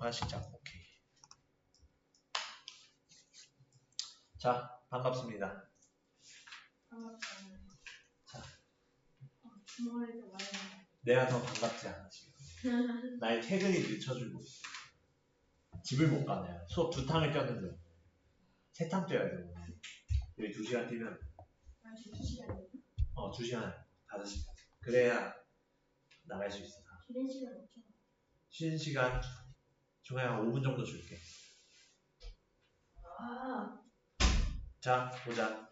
화시작. 오케이. 자, 반갑습니다. 자, 내가 더 반갑지 않아 지금. 나의 퇴근이 늦춰주고 있어. 집을 못 가네. 수업 2탕을 뛰었는데 3탕 뛰어야 돼 오늘. 여기 2시간 뛰면 2시간 5시간. 그래야 나갈 수 있어. 쉬는 시간 없죠? 쉬는 시간 중간에 한 5분 정도 줄게. 자, 보자.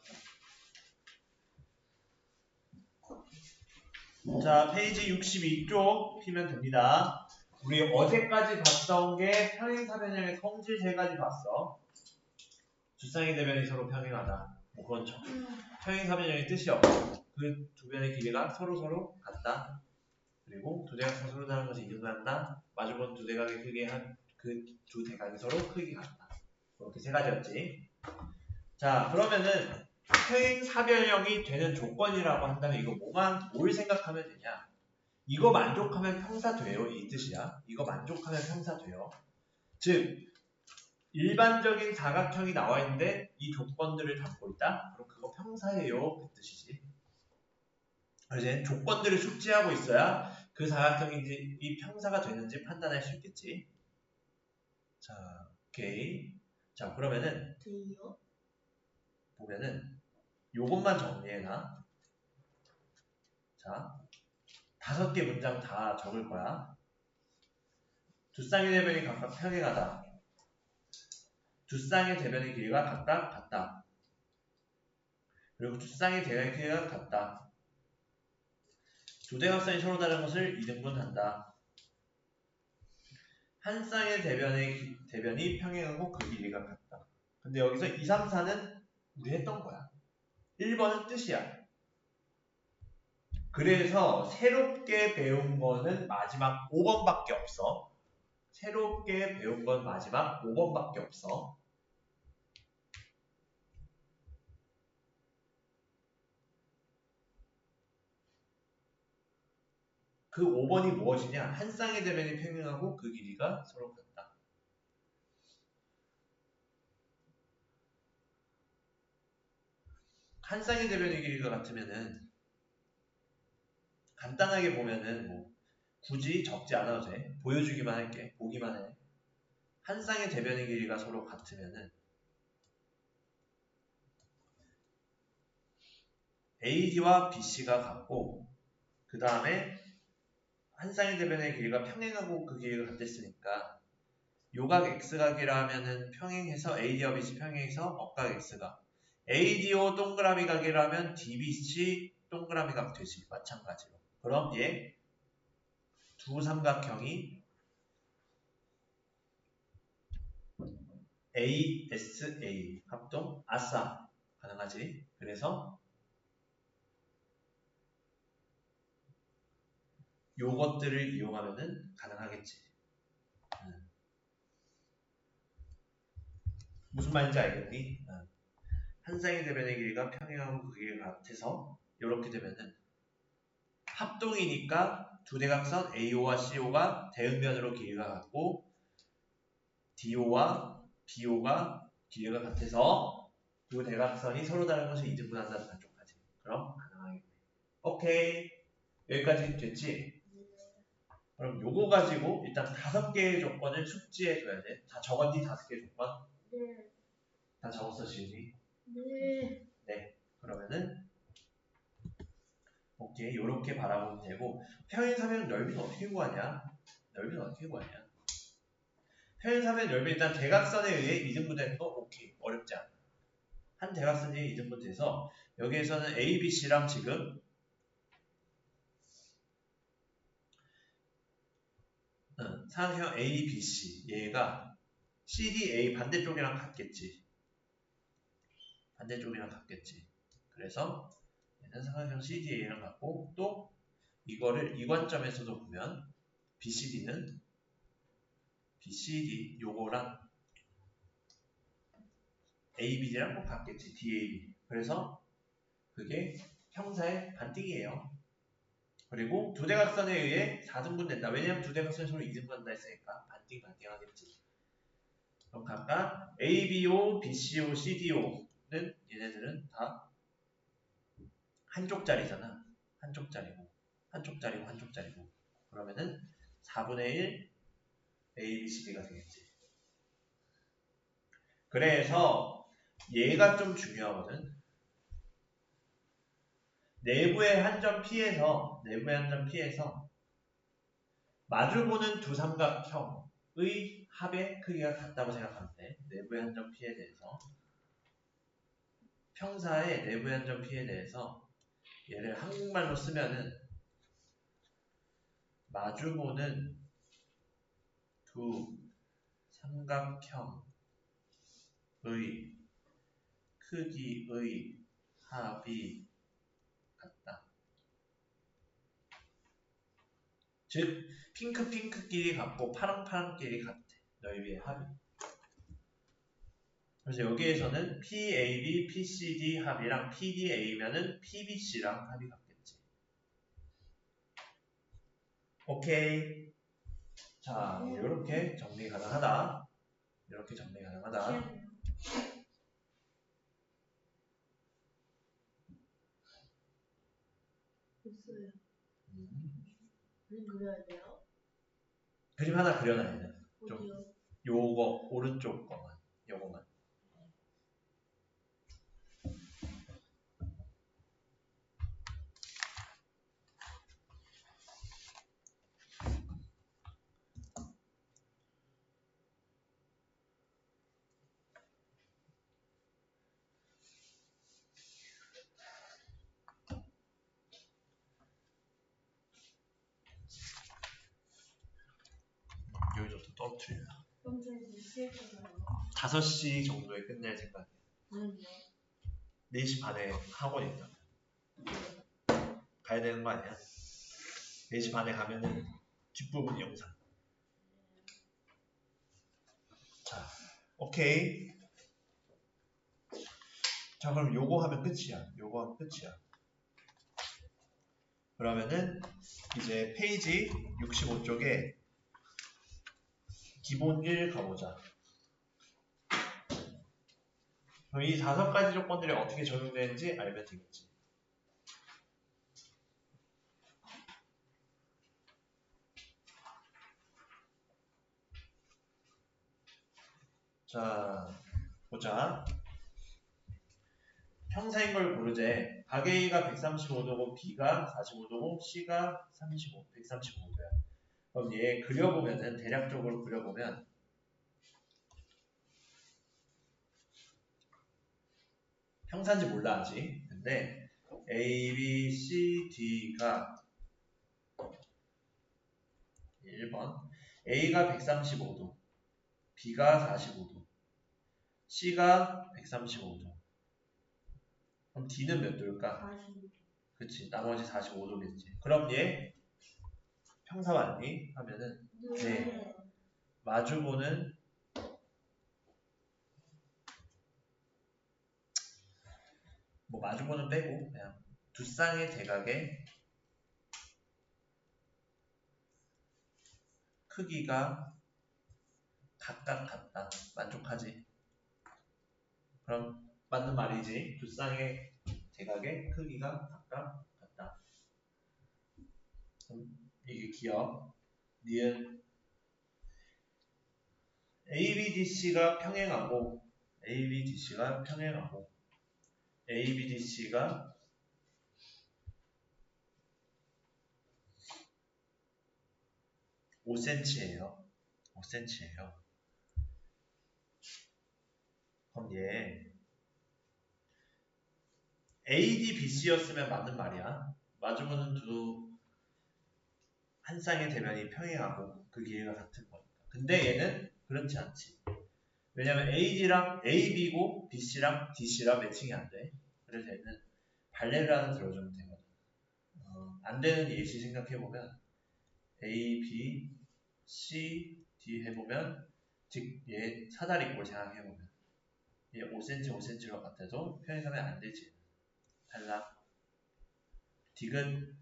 자, 페이지 62쪽 피면 됩니다. 우리 어제까지 봤던 게 평행사변형의 성질 3가지 봤어. 주쌍의 대변이 서로 평행하다. 뭐 그건 평행사변형의 뜻이 없고 그 두 변의 길이가 서로 같다. 그리고 두 대각선 서로 다른 것이 이등한다. 마주본 두 대각의 크기의 그 두 대각이 서로 크기가 같다. 이렇게 3가지였지. 자, 그러면은 평행사변형이 되는 조건이라고 한다면 이거 뭘 생각하면 되냐? 이거 만족하면 평사돼요. 이 뜻이야. 이거 만족하면 평사돼요. 즉 일반적인 사각형이 나와 있는데 이 조건들을 담고 있다? 그럼 그거 평사예요. 그 뜻이지. 그래서 조건들을 숙지하고 있어야 그 사각형인지 이 평사가 되는지 판단할 수 있겠지. 자, 오케이. 자, 그러면은 보면은 요것만 정리해놔. 자, 5개 문장 다 적을 거야. 두 쌍의 대변이 각각 평행하다. 두 쌍의 대변의 길이가 각각 같다. 그리고 두 쌍의 대변의 길이가 같다. 두 대각선이 서로 다른 것을 2등분한다. 한 쌍의 대변이 평행하고 그 길이가 같다. 근데 여기서 2, 3, 4는 우리 했던 거야. 1번은 뜻이야. 그래서 새롭게 배운 거는 마지막 5번밖에 없어. 새롭게 배운 건 마지막 5번밖에 없어. 그 5번이 무엇이냐? 한 쌍의 대변이 평행하고 그 길이가 서로 같다. 한 쌍의 대변의 길이가 같으면은 간단하게 보면은 뭐 굳이 적지 않아도 돼. 보여주기만 할게. 보기만 해. 한 쌍의 대변의 길이가 서로 같으면은 AD와 BC가 같고 그 다음에 한 쌍의 대변의 길이가 평행하고 그 길이가 같았으니까 요각 X각이라 하면은 평행해서 AD와 BC 평행해서 억각 X각 ADO 동그라미 각이라면 DBC 동그라미 각 되지. 마찬가지로. 그럼 얘 두 삼각형이 ASA 합동 아싸 가능하지. 그래서 요것들을 이용하면은 가능하겠지. 무슨 말인지 알겠니? 한 쌍의 대변의 길이가 평행하고 그 길이가 같아서 이렇게 되면은 합동이니까 두 대각선 AO와 CO가 대응변으로 길이가 같고 DO와 BO가 길이가 같아서 두 대각선이 서로 다른 것을 이등분한다는 만족하지. 그럼 가능하겠네. 오케이. 여기까지 됐지? 그럼 요거 가지고 일단 5개의 조건을 숙지해줘야 돼. 다 적었니? 5개의 조건? 네. 다 적었어, 지은이? 네. 네. 그러면은 오케이. 요렇게 바라보면 되고 평행사변 넓이는 어떻게 구하냐? 넓이는 어떻게 구하냐? 평행사변 넓이 일단 대각선에 의해 이등분되는 거 오케이. 어렵지 않아. 한 대각선이 이등분돼서 여기에서는 A, B, C랑 지금 사각형 A, B, C 얘가 C, D, A 반대쪽이랑 같겠지. 반대쪽이랑 같겠지. 그래서 얘는 사각형 C, D, A랑 같고 또 이거를 이관점에서도 보면 B, C, D는 B, C, D 요거랑 A, B, D랑 꼭 같겠지. D, A, B. 그래서 그게 형사의 반띵이에요. 그리고 두 대각선에 의해 4등분 된다. 왜냐면 두 대각선이 서로 2등분한다 했으니까 반띵 하겠지. 그럼 각각 ABO, BCO, CDO는 얘네들은 다 한쪽짜리잖아. 한쪽짜리고 한쪽짜리고 한쪽짜리고 그러면은 4분의 1 A, B, C, D가 되겠지. 그래서 얘가 좀 중요하거든. 내부의 한 점 P에서 마주보는 두 삼각형의 합의 크기가 같다고 생각하면 돼. 내부의 한 점 P에 대해서 평사의 내부의 한 점 P에 대해서 얘를 한국말로 쓰면은 마주보는 두 삼각형의 크기의 합이 같다. 즉 핑크끼리 같고 파랑끼리 같아. 너희의 합이. 그래서 여기에서는 PAB, PCD 합이랑 PDA면은 PBC랑 합이 같겠지. 오케이. 자, 이렇게 정리 가능하다. 이렇게 정리 가능하다. 됐어요. 그림 그려야 돼요? 그림 하나 그려놔야 돼. 어디요? 요거 오른쪽 거만. 요거만. 여기서부터 떨어뜨려. 그럼 저희 몇 시에 끝나요? 5시 정도에 끝낼 생각이야. 아니요. 4시 반에 학원 있다. 가야 되는 거 아니야? 4시 반에 가면은 뒷부분 영상. 자, 오케이. 자, 그럼 요거 하면 끝이야. 요거 하면 끝이야. 그러면은 이제 페이지 65쪽에 기본 1 가보자. 그럼 이 5가지 조건들이 어떻게 적용되는지 알면 되겠지. 자, 보자. 평사인 걸 고르재. 각 A가 135도고 B가 45도고 C가 135도야. 그럼 얘 그려보면은 대략적으로 그려보면 평사인지 몰라 아직. 근데 A, B, C, D가 1번 A가 135도 B가 45도 C가 135도 그럼 D는 몇 도일까? 45도. 그치 나머지 45도겠지. 그럼 얘 평사 맞니? 하면은 네. 마주보는 뭐 마주보는 빼고 그냥 두 쌍의 대각의 크기가 각각 같다. 만족하지? 그럼 맞는 말이지. 두 쌍의 대각의 크기가 각각 같다. 그럼 이게 기억. 니은 ABDC가 평행하고 ABDC가 5cm예요. 5cm예요. 그럼 얘 ADBC였으면 맞는 말이야. 마주보는 두 한 쌍의 대면이 평행하고 그 길이가 같은 거니까. 근데 얘는 그렇지 않지. 왜냐면 AD랑 AB고 BC랑 DC랑 매칭이 안 돼. 그래서 얘는 발레를 하나 들어주면 되거든. 안 되는 예시 생각해보면 A, B, C, D 해보면 즉 얘 사다리꼴 생각해보면 얘 5cm, 5cm로 같아도 평행하면 안 되지. 달라. 디귿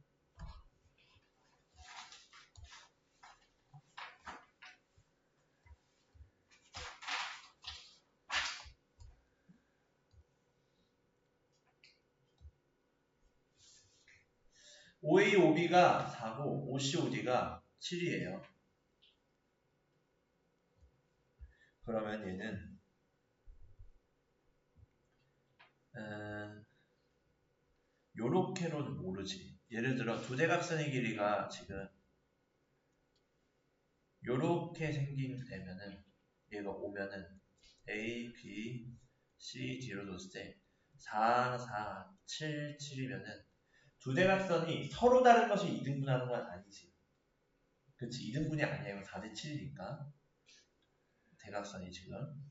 OA, OB가 4고 OC, OD가 7이에요. 그러면 얘는 요렇게로는 모르지. 예를 들어 두 대각선의 길이가 지금 요렇게 생기려면은 얘가 오면은 A, B, C, D로 뒀을 때 4, 4, 7, 7이면은 두 대각선이 서로 다른 것을 이등분하는 건 아니지. 그치? 이등분이 아니에요. 4대 7이니까 대각선이 지금.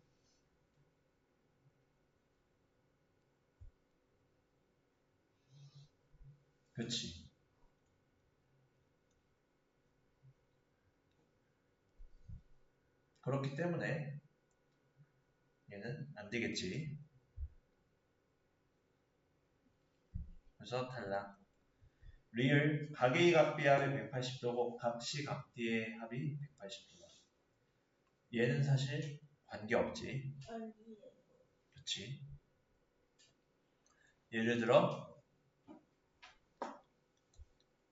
그치? 그렇기 때문에 얘는 안 되겠지. 그래서 탈락. 리을 각의 각비의 합이 180도고 각시 각디의 합이 180도다. 얘는 사실 관계없지. 아니에요. 그치? 예를 들어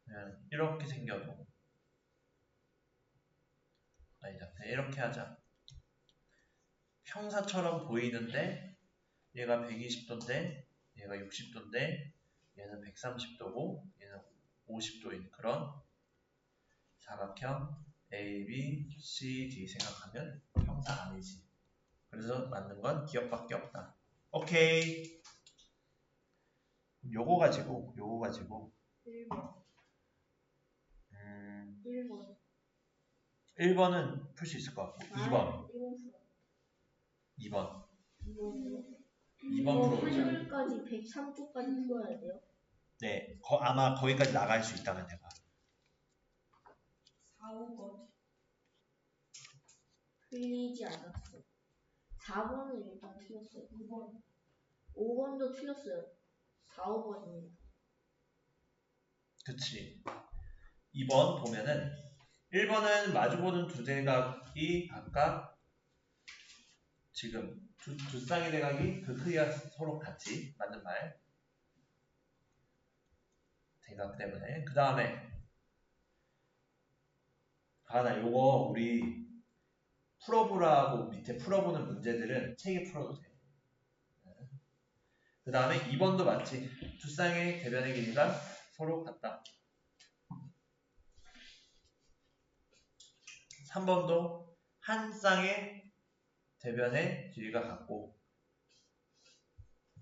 그냥 이렇게 생겨도 아니다. 그냥 이렇게 하자. 평사처럼 보이는데 얘가 120도인데 얘가 60도인데 얘는 130도고 얘는 50도인 그런 사각형 A, B, C, D 생각하면 평사 아니지. 그래서 맞는 건 기억밖에 없다. 오케이. 요거 가지고 1번. 1번. 1번은 풀 수 있을 것 같고 2번 2번 2번 풀어보자. 1까지 103쪽까지 풀어야 돼요? 네, 아마 거기까지 나갈 수 있다면 내가 4, 5번. 풀리지 않았어. 4번은 일단 틀렸어요. 5번도 틀렸어요. 4, 5번입니다. 그치. 2번 보면은 1번은 마주보는 두 대각이 각각 지금 두 쌍의 대각이 그 크기가 서로 같지. 맞는 말. 대각 때문에. 그 다음에 가나 요거 우리 풀어보라고 밑에 풀어보는 문제들은 책에 풀어도 돼. 그 다음에 2번도 맞지. 두 쌍의 대변의 길이가 서로 같다. 3번도 한 쌍의 대변의 길이가 같고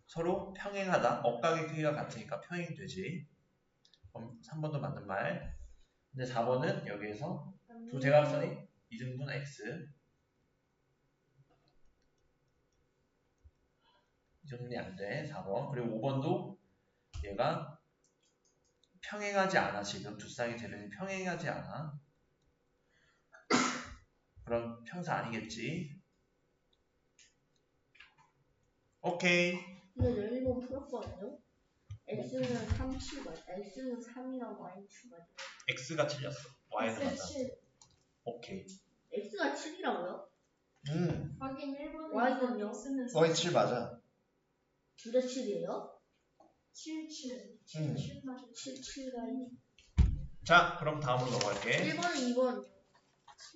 서로 평행하다. 억각의 크기가 같으니까 평행되지. 그럼 3번도 맞는 말. 근데 4번은 여기에서 두 대각선이 이등분 x 이등분이 안 돼. 4번. 그리고 5번도 얘가 평행하지 않아. 지금 두 쌍의 대변이 평행하지 않아. 그럼 평사 아니겠지. 오케이. 근데 저 1번 풀었거든요? X는 3, 7 맞아. X는 3이랑 Y는 7 맞아. x가 틀렸어. y는 맞아. 7. 오케이. X가 7이라고요? 확인 1번은 Y는요? X는 너희 7 맞아. 둘 다 7이에요? 7, 7. 7 맞아. 7, 7가 자, 그럼 다음으로 넘어갈게. 1번은 2번.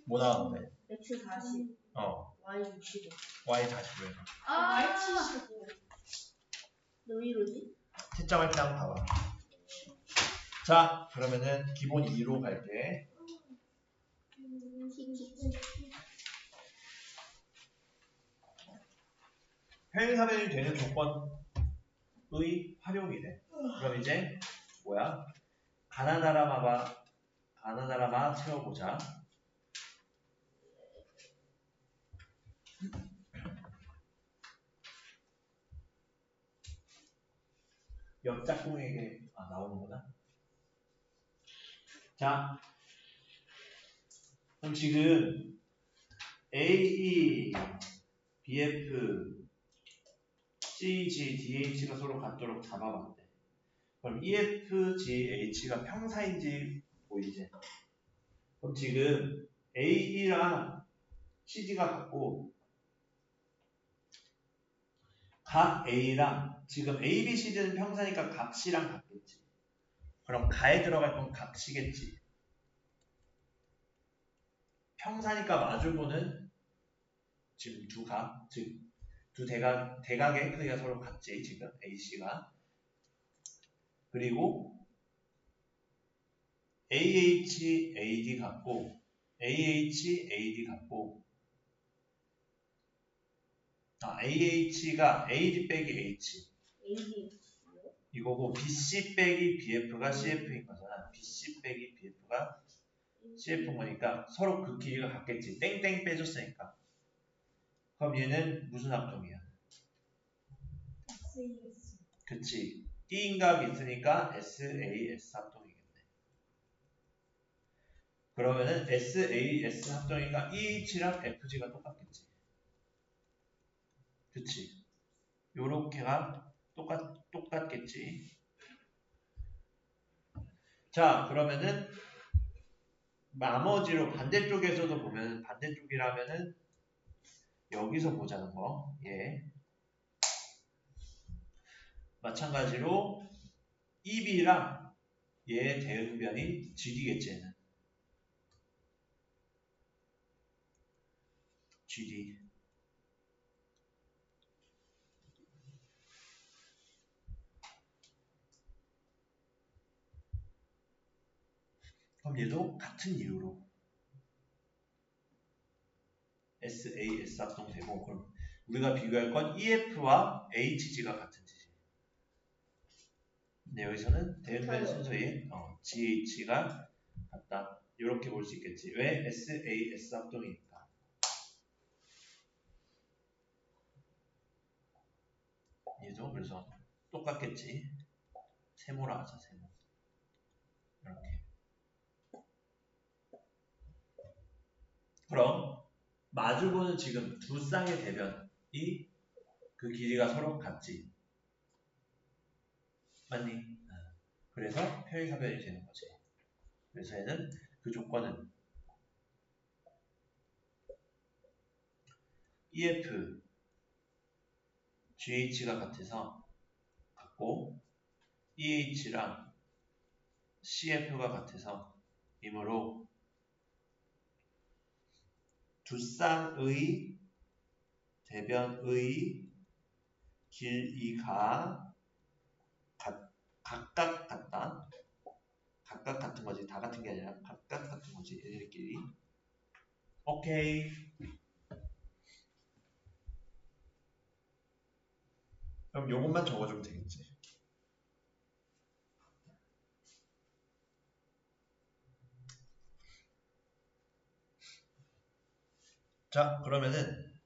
뭐 나왔는데? X 40. Y 65. y 45에. Y 75. 너 왜 이러지? 채점할 때 한번 봐봐. 자, 그러면은 기본 2로 갈게. 평행사변이 되는 조건의 활용이래. 그럼 이제 뭐야? 가나다라마 채워보자. 옆짝꿍에게 나오는구나. 자, 그럼 지금 AE, BF, CG, DH가 서로 같도록 잡아봤대. 그럼 EF, GH가 평사인지 보이지? 그럼 지금 AE랑 CG가 같고 각 A랑 지금 A, B, CD는 평사니까 각 C랑 같겠지. 그럼 가에 들어갈 건 각시겠지. 평사니까 마주보는 지금 두 각, 즉 두 대각의 크기가 서로 같지. 지금 AC가. 그리고 AD 같고 AD 같고 AH가 AD 빼기 H AD. 이거고 BC 빼기 BF가 CF인 거잖아. BC 빼기 BF가 CF인 거니까 서로 그 길이가 같겠지. 땡땡 빼줬으니까. 그럼 얘는 무슨 합동이야? SAS. 그치. D인각이 있으니까 SAS 합동이겠네. 그러면은 SAS 합동이니까 EH랑 FG가 똑같겠지. 그치. 요렇게가 똑같겠지. 자, 그러면은 나머지로 반대쪽에서도 보면 반대쪽이라면은 여기서 보자는 거. 예. 마찬가지로 EB랑 얘의 대응변이 GD겠지, 얘는. GD. 그럼 얘도 같은 이유로 SAS 합동되고, 그럼 우리가 비교할 건 EF와 HG가 같은 짓이에요. 근데 여기서는 대응변 순서에 GH가 같다. 이렇게 볼 수 있겠지. 왜? SAS 합동이니까. 얘도 그래서 똑같겠지. 세모라 하자, 세모. 이렇게. 그럼 마주보는 지금 두 쌍의 대변이 그 길이가 서로 같지. 맞니? 그래서 편의사변이 되는 거지. 그래서 얘는 그 조건은 EF, GH가 같고 EH랑 CF가 같아서 이므로 두 쌍의 대변의 길이가 각각 같다. 각각 같은 거지. 다 같은 게 아니라 각각 같은 거지. 얘네들끼리. 오케이. 그럼 요것만 적어주면 되겠지. 자, 그러면은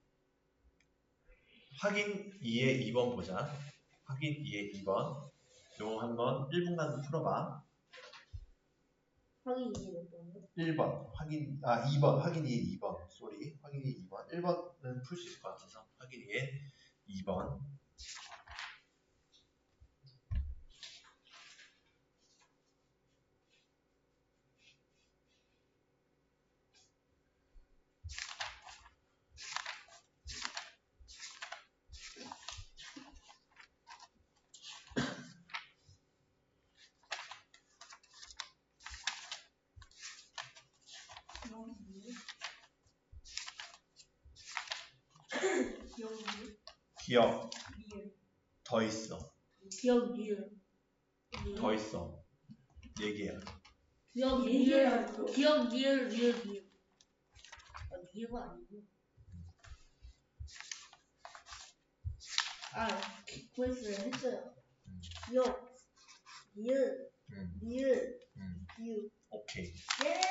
확인 2의 2번 보자. 확인 2의 2번. 요거 한번 1분간 풀어봐. 확인 이해 몇 번이요? 1번. 2번. 확인 2의 2번. 쏘리. 확인 2의 2번. 1번은 풀 수 있을 것 같아서. 확인 2의 2번. 기억. 더 있어. 기억 리을. 더 있어. 4개야. 기억 얘기해요, 리을. 또. 기억 리을 리을. 리을가 아니고. 구했어요. 했어요. 기억 리을 리을 리을. 오케이. 예.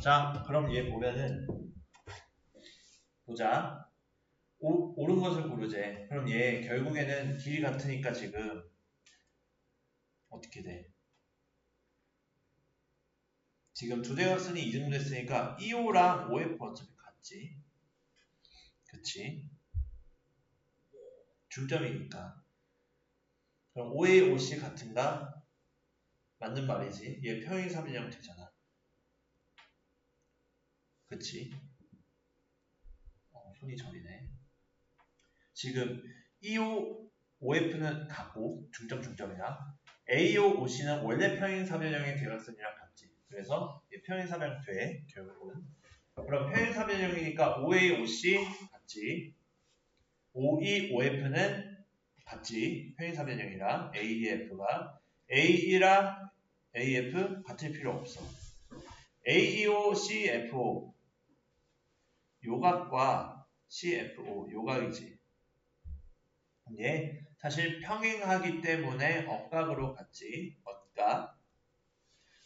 자, 그럼 얘 보면은 보자. 옳은 것을 고르재. 그럼 얘 결국에는 길이 같으니까 지금 어떻게 돼? 지금 두 대각선이 이등분됐으니까 EO랑 OF 어차피 같지. 그치? 중점이니까. 그럼 OA, OC 같은가? 맞는 말이지. 얘 평행사변형 되잖아. 그치? 손이 저리네. 지금 EO, OF는 같고 중점이야. AO, OC는 원래 평행사변형의 대각선이랑 같지. 그래서 평행사변형 돼 결국은. 그럼 평행사변형이니까 OA, OC 같지. OE, OF는 같지. 평행사변형이라 AEF가 AE랑 AF 같을 필요 없어. AEO, CFO 요각과 CFO 요각이지. 예, 사실 평행하기 때문에 억각으로 같지. 억각.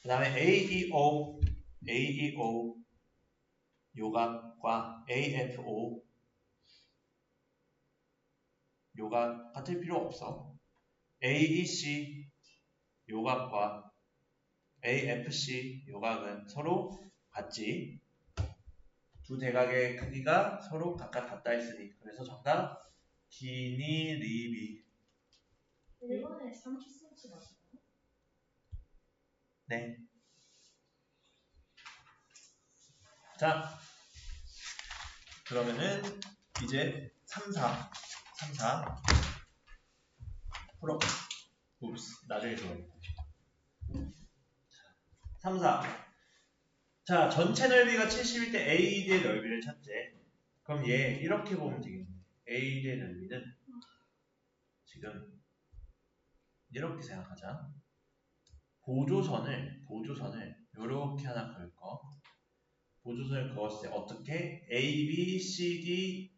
그 다음에 AEO 요각과 AFO 요각 같을 필요 없어. AEC 요각과 AFC 요각은 서로 같지. 두 대각의 크기가 서로 각각 같다 했으니 그래서 정답 기니리비. 1번에 30cm 맞아요? 네. 자, 그러면은 이제 3, 4 풀어. 읍스, 나중에 들어. 3, 4. 자, 전체 넓이가 70일 때 AD의 넓이를 찾재. 그럼 얘 이렇게 보면 되겠네. AD의 넓이는 지금 이렇게 생각하자. 보조선을 이렇게 하나 그을 거. 보조선을 그었을 때 어떻게 A, B, C,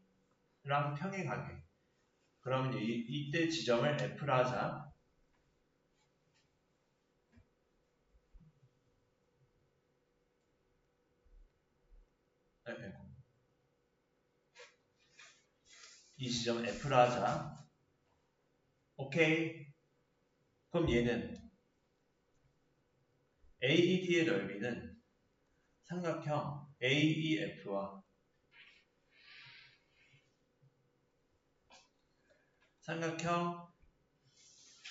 D랑 평행하게. 그러면 이때 지점을 F라 하자. 이 지점 F라 하자. 오케이. 그럼 얘는 AED의 넓이는 삼각형 AEF와 삼각형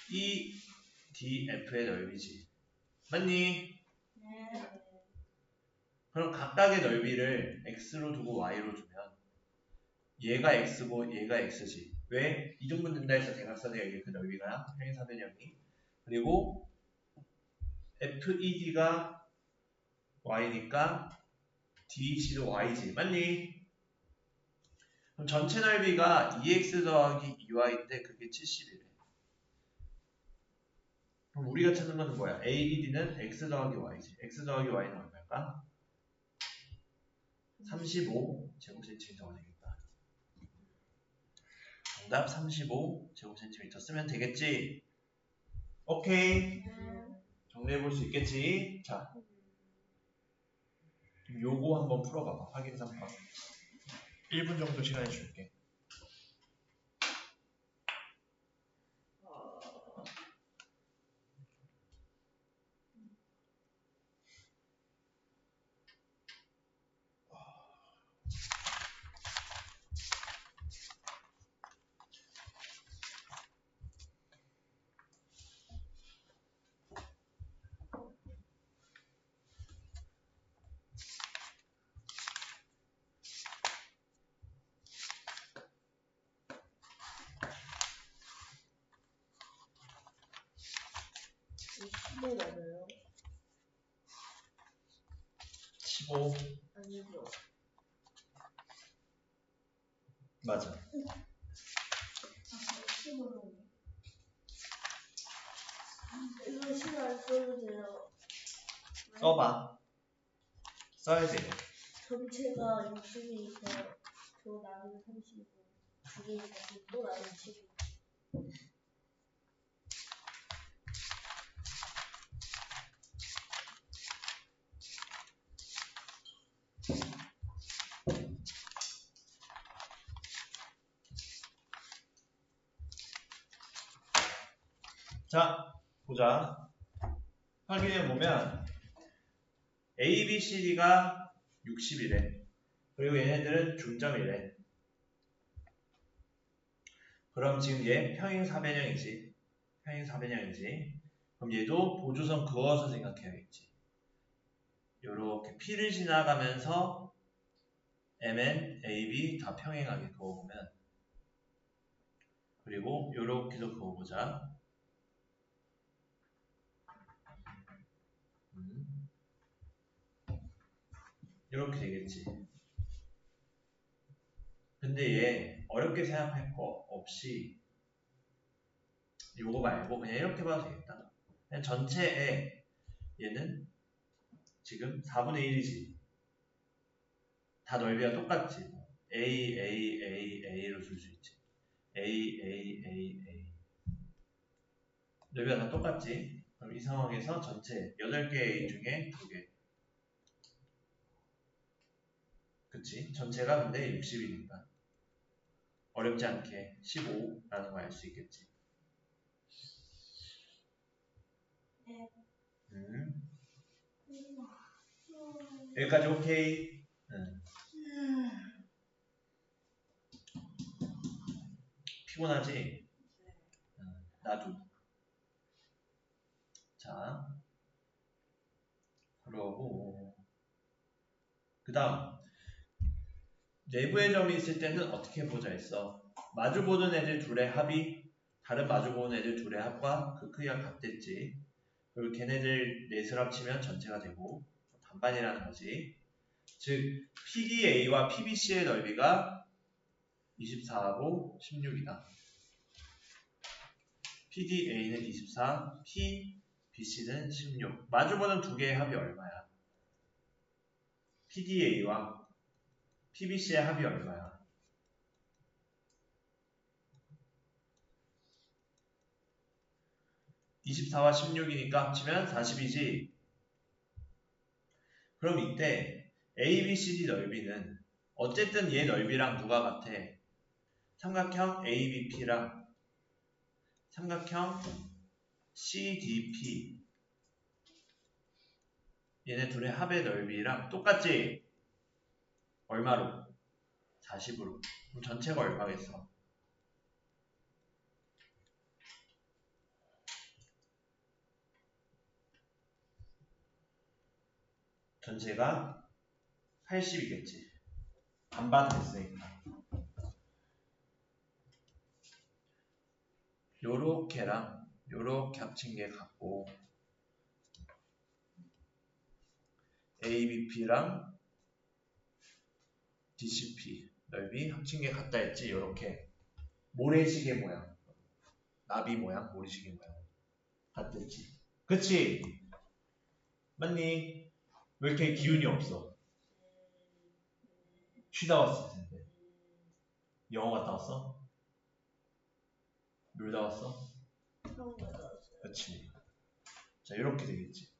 EDF의 넓이지. 맞니? 네. 그럼 각각의 넓이를 x로 두고 y로 주면 얘가 x고 얘가 x지. 왜? 이등분 된다 해서 대각선의 그 넓이가 평행사변형이. 그리고 FED가 y니까 DEC도 y지. 맞니? 그럼 전체 넓이가 2x 더하기 2y인데 그게 70이래. 그럼 우리가 찾는 건 뭐야? AED는 x 더하기 y지. x 더하기 y는 얼마일까? 35제곱센티미터가 되겠다. 정답 35제곱센티미터 쓰면 되겠지? 오케이. 정리해 볼 수 있겠지? 자, 요거 한번 풀어봐봐. 확인 삼파. 1분 정도 시간 줄게. 이 15 맞아요? 15 아니죠. 맞아. 10으로. 이거 시간 써도 돼요. 써봐. 써야 돼. 전체가 60이니까 저 나는 30이고 두 개니까 또 나는 7. 자, 보자. 확인해 보면 A, B, C, D가 60이래. 그리고 얘네들은 중점이래. 그럼 지금 얘 평행사변형이지. 평행사변형이지. 그럼 얘도 보조선 그어서 생각해야겠지. 요렇게 P를 지나가면서 MN, AB 다 평행하게 그어보면 그리고 요렇게도 그어보자. 이렇게 되겠지. 근데 얘 어렵게 생각할 거 없이 요거 말고 그냥 이렇게 봐도 되겠다. 그냥 전체에 얘는 지금 4분의 1이지. 다 넓이가 똑같지. A, A, A, A로 줄 수 있지. A, A, A, A. 넓이가 다 똑같지. 그럼 이 상황에서 전체 8개의 A 중에 2개. 그치? 전체가 근데 60이니까. 어렵지 않게 15라는 거 알 수 있겠지. 네. 여기까지 오케이? 피곤하지? 나도. 자, 그러고 그 다음 내부의 점이 있을 때는 어떻게 보자 했어? 마주보는 애들 둘의 합이 다른 마주보는 애들 둘의 합과 그 크기가 같댔지. 그리고 걔네들 넷을 합치면 전체가 되고 반반이라는 거지. 즉 PDA와 PBC의 넓이가 24하고 16이다. PDA는 24, PBC는 16. 마주보는 두 개의 합이 얼마야? PDA와 PBC의 합이 얼마야? 24와 16이니까 합치면 40이지. 그럼 이때 ABCD 넓이는 어쨌든 얘 넓이랑 누가 같아? 삼각형 ABP랑 삼각형 CDP 얘네 둘의 합의 넓이랑 똑같지? 얼마로? 40으로. 그럼 전체가 얼마겠어? 전체가 80이겠지. 반반 됐으니까. 요렇게랑 요렇게 합친 게 같고 ABP랑 DCP 넓이 합친 게 같다 했지. 요렇게 모래시계 모양, 나비 모양, 모래시계 모양 같댔지. 그치? 맞니? 왜 이렇게 기운이 없어? 쉬다 왔을 텐데. 영어 갔다 왔어? 놀다 왔어? 처음 받았어요. 그치. 자, 이렇게 되겠지.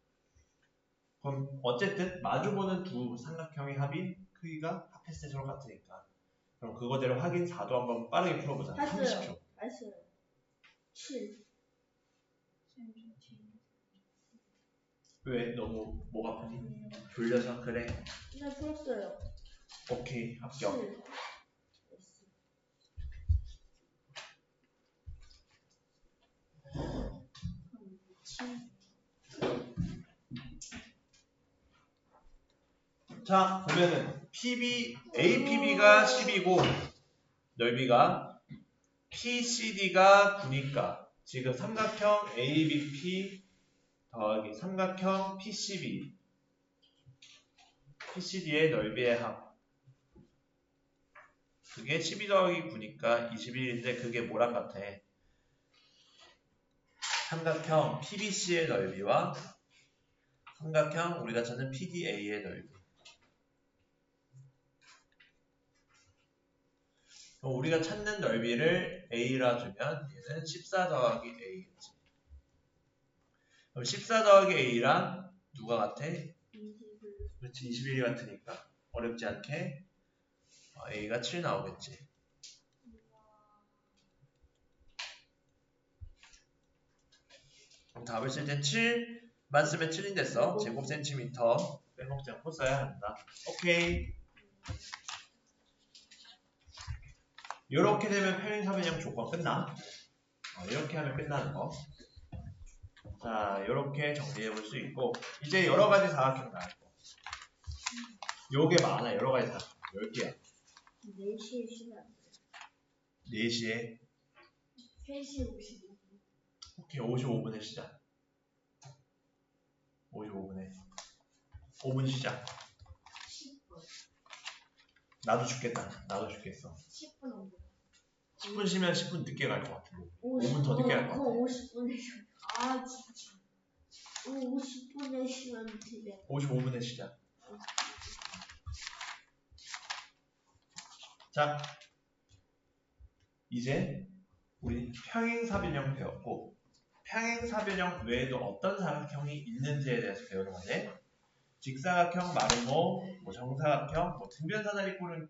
그럼 어쨌든 마주보는 두 삼각형의 합이 크기가 합했을 때 서로 같으니까. 그럼 그거대로 확인 4도 한번 빠르게 풀어보자. 했어요. 30초. 했어요. 7. 왜? 너무 목 아프니? 졸려서? 그래. 네, 풀었어요. 오케이. 합격. 7. 자, 보면은 APB가 10이고 넓이가 PCD가 9니까 지금 삼각형 ABP 더하기 삼각형 PCD의 넓이의 합 그게 12 더하기 9니까 21인데 그게 뭐랑 같아? 삼각형 PBC의 넓이와 삼각형 우리가 찾는 PDA의 넓이. 그럼 우리가 찾는 넓이를 A라 주면 얘는 14 더하기 A겠지. 그럼 14 더하기 A랑 누가 같아? 21. 그렇지, 21이 같으니까 어렵지 않게 A가 7 나오겠지. 그럼 답을 쓸 땐 7만 쓰면 7인 됐어. 제곱 센티미터 빼먹지 않고 써야 한다. 오케이. 이렇게 되면 평행사변형 조건 끝나. 이렇게 하면 끝나는 거. 자, 이렇게 정리해 볼 수 있고 이제 여러 가지 사각형 나올 거. 요게 많아. 여러 가지 사각형. 10개야. 4시에 쉬면 안 돼요. 4시에 3시 55분. 오케이, 55분에 시작. 55분에 5분 시작. 10분. 나도 죽겠다. 나도 죽겠어. 10분 넘게. 10분 쉬면 10분 늦게 갈 것 같아. 50분 더 늦게 갈 것 같아. 50분에 쉬면. 아 진짜. 50분에 쉬면 되게. 55분에 시작. 자, 이제 우리 평행사변형 배웠고, 평행사변형 외에도 어떤 사각형이 있는지에 대해서 배우는 건데, 직사각형, 마름모, 뭐 정사각형, 뭐 등변사다리꼴은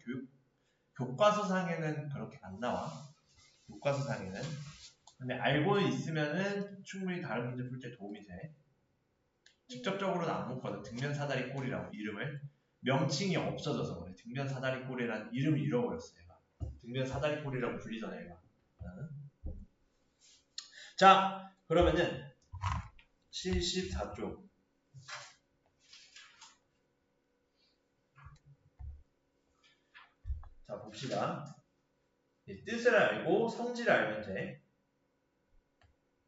교과서상에는 그렇게 안 나와. 교과서상에는. 근데 알고 있으면은 충분히 다른 문제 풀 때 도움이 돼. 직접적으로는 안 묶거든. 등변사다리꼴이라고 이름을. 명칭이 없어져서 그래. 등변사다리꼴이라는 이름을 잃어버렸어, 얘가. 등변사다리꼴이라고 불리던 애가. 자, 그러면은 74쪽. 자, 봅시다. 뜻을 알고 성질을 알면 돼.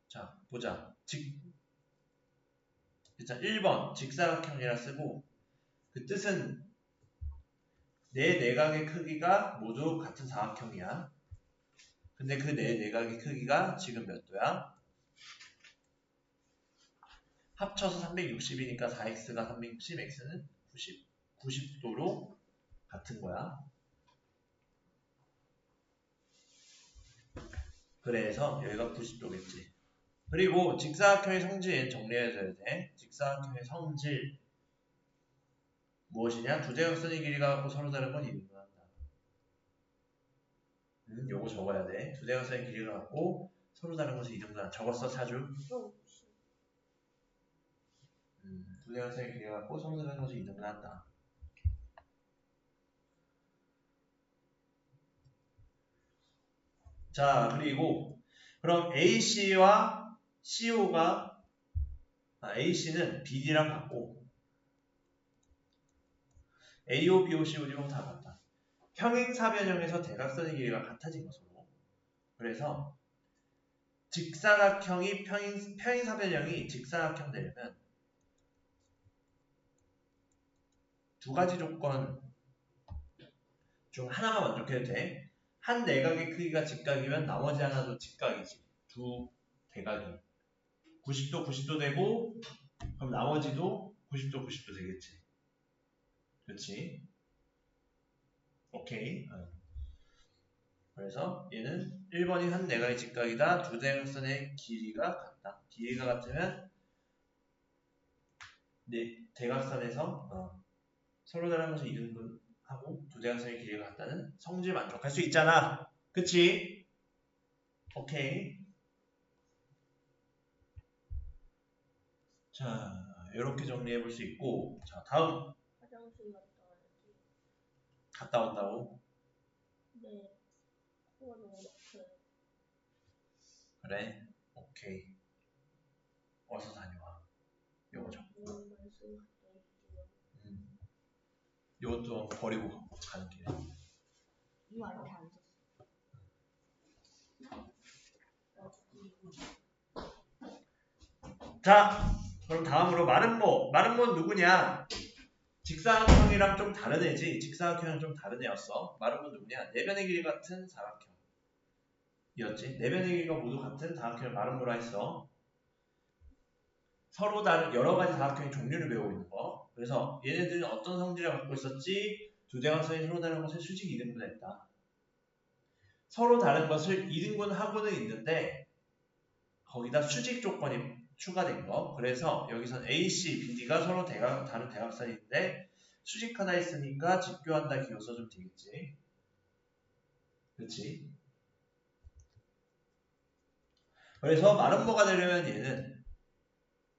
자, 보자. 일단 1번 직사각형이라 쓰고, 그 뜻은 내 내각의 크기가 모두 같은 사각형이야. 근데 그 내 내각의 크기가 지금 몇 도야? 합쳐서 360이니까 4x가 360, x는 90도로 같은 거야. 그래서 여기가 90도겠지. 그리고 직사각형의 성질 정리해줘야 돼. 직사각형의 성질 무엇이냐? 두 대각선의 길이가 같고 서로 다른 건 이등분한다. 요거 적어야 돼. 두 대각선의 길이가 같고 서로 다른 것은 이등분한다. 적었어, 차주? 두 대각선의 길이가 같고 서로 다른 것은 이등분한다. 자, 그리고 그럼 AC와 CO가 AC는 BD랑 같고 AO, BO, CO, DO 다 같다. 평행사변형에서 대각선의 길이가 같아진 것으로. 그래서 직사각형이 평행사변형이 직사각형 되려면 두 가지 조건 중 하나만 만족해도 돼. 한 내각의 크기가 직각이면 나머지 하나도 직각이지. 두 대각이 90도 90도 되고 그럼 나머지도 90도 90도 되겠지. 그렇지? 오케이. 그래서 얘는 1번이 한 내각의 직각이다. 두 대각선의 길이가 같다. 길이가 같으면 대각선에서 서로 다른 것을 이등분하고 두 대각선의 길이가 같다는 성질 만족할 수 있잖아. 그치? 오케이. 자, 이렇게 정리해 볼 수 있고, 자, 다음. 화장실 갔다 와야지. 갔다 온다고? 네. 코가 너무 막혀요. 그래. 오케이. 어서 다녀와. 요거 적고. 말씀 갔다 올게요. 요것도 버리고 가는 길에. 이거 이렇게 앉았어. 자, 그럼 다음으로 마름모. 마름모는 누구냐? 직사각형이랑 좀 다른 애지. 직사각형이랑 좀 다른 애였어. 마름모는 누구냐? 내변의 길이 같은 사각형. 이었지. 내변의 길이가 모두 같은 사각형을 마름모라 했어. 서로 다른 여러 가지 사각형의 종류를 배우고 있는 거. 그래서 얘네들은 어떤 성질을 갖고 있었지? 두 대각선이 서로 다른 것을 수직 이등분했다. 서로 다른 것을 이등분하고는 있는데 거기다 수직 조건이 추가된 거. 그래서 여기선 AC, BD가 서로 다른 대각선인데 수직 하나 있으니까 직교한다 기호 써주면 되겠지. 그렇지? 그래서 마름모가 되려면 얘는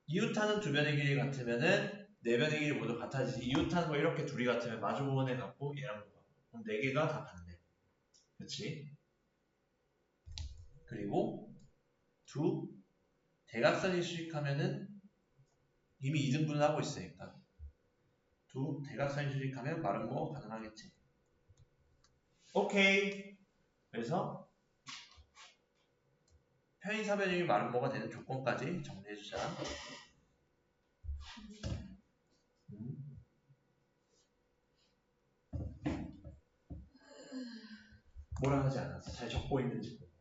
이웃하는 두 변의 길이 같으면은 네 변의 길이 모두 같아지지. 이웃하는 거 이렇게 둘이 같으면 마주보건에 같고 얘랑 같고. 그럼 네 개가 다 같네. 그렇지? 그리고 두 대각선이 수직하면은 이미 이등분을 하고 있으니까 두 대각선이 수직하면 마름모 가능하겠지. 오케이. 그래서 편의사변형이 마름모가 되는 조건까지 정리해주자. 뭐라 하지 않았어. 잘 적고 있는지 보고.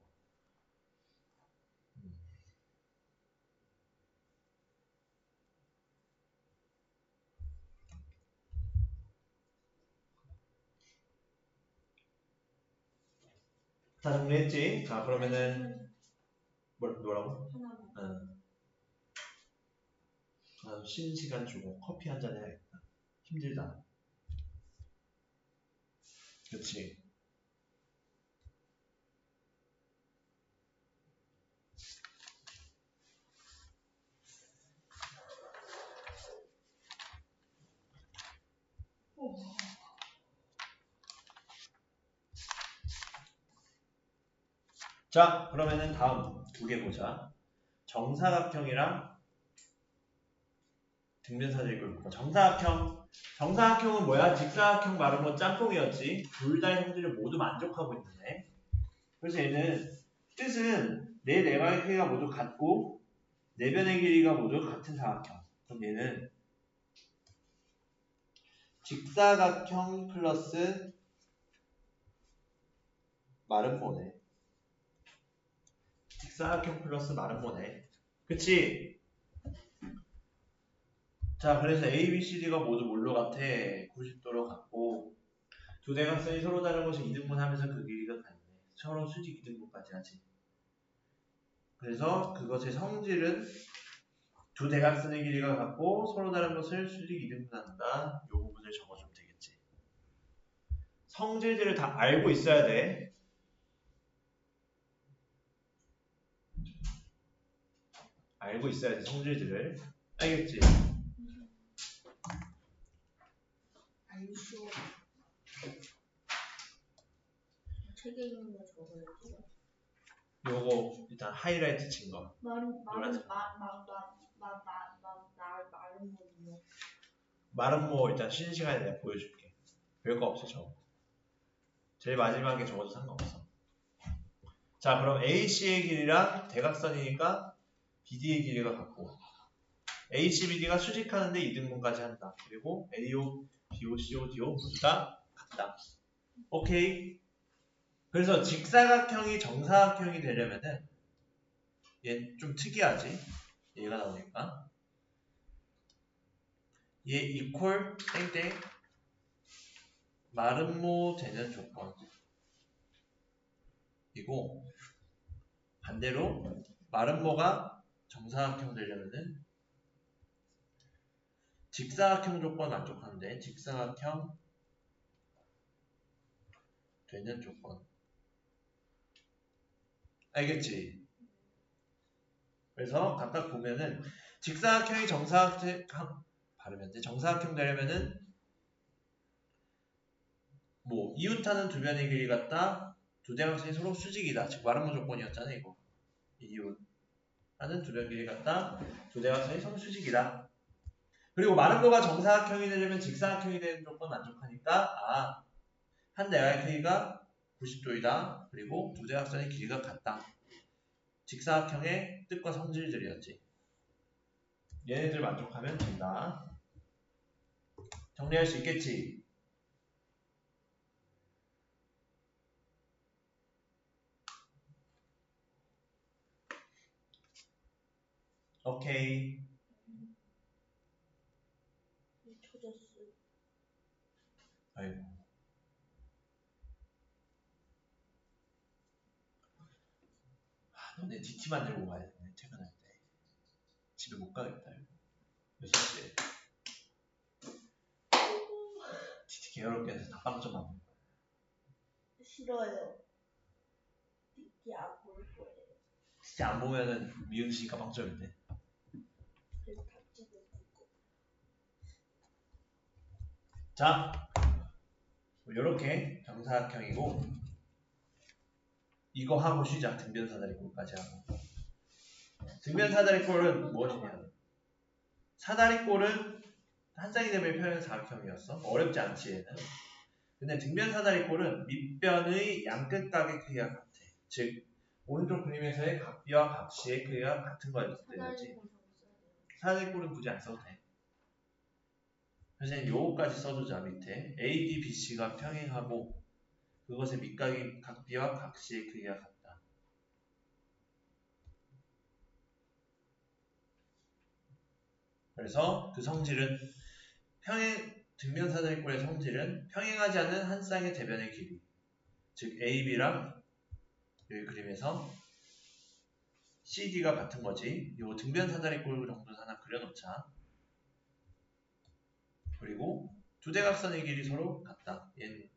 다 정리했지? 자, 그러면은 뭐라고? 하나만. 쉬는 시간 주고 커피 한 잔 해야겠다. 힘들다. 그치? 자, 그러면은 다음 두 개 보자. 정사각형이랑 등변사들을 볼까? 정사각형은 뭐야? 직사각형 마름모 짬뽕이었지. 둘 다의 성질을 모두 만족하고 있네. 그래서 얘는 뜻은 내 내각의 크기가 모두 같고 내변의 길이가 모두 같은 사각형. 그럼 얘는 직사각형 플러스 마름모네. 직사각형 플러스 마름모네. 그치? 자, 그래서 A, B, C, D가 모두 뭘로 같아? 90도로 같고 두 대각선이 서로 다른 것을 이등분하면서 그 길이가 같네. 서로 수직 이등분까지 하지. 그래서 그것의 성질은 두 대각선의 길이가 같고 서로 다른 것을 수직 이등분한다. 이 부분을 적어주면 되겠지. 성질들을 다 알고 있어야 돼. 알고 있어야 돼, 성질들을. 알겠지? 알수. 책에 있는 거 적어야지. 요거 일단 하이라이트 친 거. 말은 노란색. 뭐냐? 마름모 일단 쉬는 시간에 내가 보여줄게. 별거 없어, 저거. 제일 마지막에 적어도 상관없어. 자, 그럼 AC의 길이랑 대각선이니까 BD의 길이가 같고 AC, BD가 수직하는데 이등분까지 한다. 그리고 AO, BO, CO, DO 모두 다 같다. 오케이. 그래서 직사각형이 정사각형이 되려면은 얘 좀 특이하지? 얘가 나오니까 얘 이퀄 땡땡 마름모 되는 조건 이고 반대로 마름모가 정사각형 되려면은 직사각형 조건 만족하는데 직사각형 되는 조건 알겠지? 그래서 각각 보면은 직사각형이 정사각형 발음이 안 돼. 정사각형 되려면은 뭐 이웃하는 두 변의 길이 같다. 두 대각선이 서로 수직이다. 즉 마름모 조건이었잖아 이거. 이웃하는 두 변 길이 같다. 두 대각선이 서로 수직이다. 그리고 마름모가 정사각형이 되려면 직사각형이 되는 조건 만족하니까 한 대각의 크기가 90도이다. 그리고 두 대각선의 길이가 같다. 직사각형의 뜻과 성질들이었지. 얘네들 만족하면 된다. 정리할 수 있겠지? 오케이. 초저스. 아이고. 너네 DT 만들고 가야 되네. 퇴근할 때. 집에 못 가겠다. 이거. 6시에. DT 게으롭게 해서 닭빵 좀 만들 거야. 싫어요. DT 안 볼 거예요. 진짜 안 보면은 미응씨가 빵점인데. 그래서 다 찍어주고. 자, 요렇게 정사각형이고 이거 하고 쉬자. 등변사다리꼴까지 하고. 등변사다리꼴은 무엇이냐? 사다리꼴은 한 쌍이 되면 표현 사각형이었어. 어렵지 않지 얘는. 근데 등변사다리꼴은 밑변의 양끝각의 크기가 같아. 즉 오른쪽 그림에서의 각비와 각시의 크기가 같은 거야지. 사다리 꼴 사다리꼴은 굳이 안 써도 돼. 선생님 요거까지 써두자. 밑에 A, D, B, C가 평행하고 그것의 밑각이 각비와 각시의 크기가 같다. 그래서 그 성질은 등변 사다리꼴의 성질은 평행하지 않는 한 쌍의 대변의 길이, 즉 A, B랑 여기 그림에서 CD가 같은 거지. 요 등변 사다리꼴 정도 하나 그려놓자. 그리고 두 대각선의 길이 서로 같다. 얘는.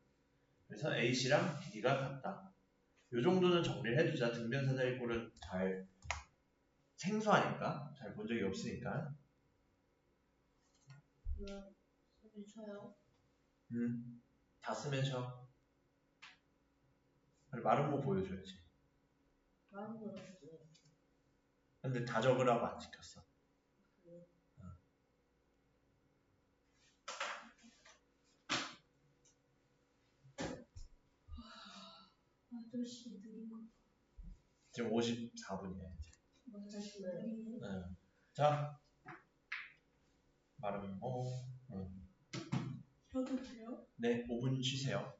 그래서 AC랑 BD가 같다. 요 정도는 정리를 해두자. 등변 사다리꼴은 잘 생소하니까, 잘 본 적이 없으니까. 이거 사진 쳐요. 다 쓰면 쉬어. 마른 거 보여줘야지. 다른 거 없어요. 근데 다 적으라고 안 시켰어. 아저씨 느린 거. 지금 54분이야 이제. 아저씨 느린 거. 자, 마른 거. 혀도 돼요? 네, 5분 쉬세요.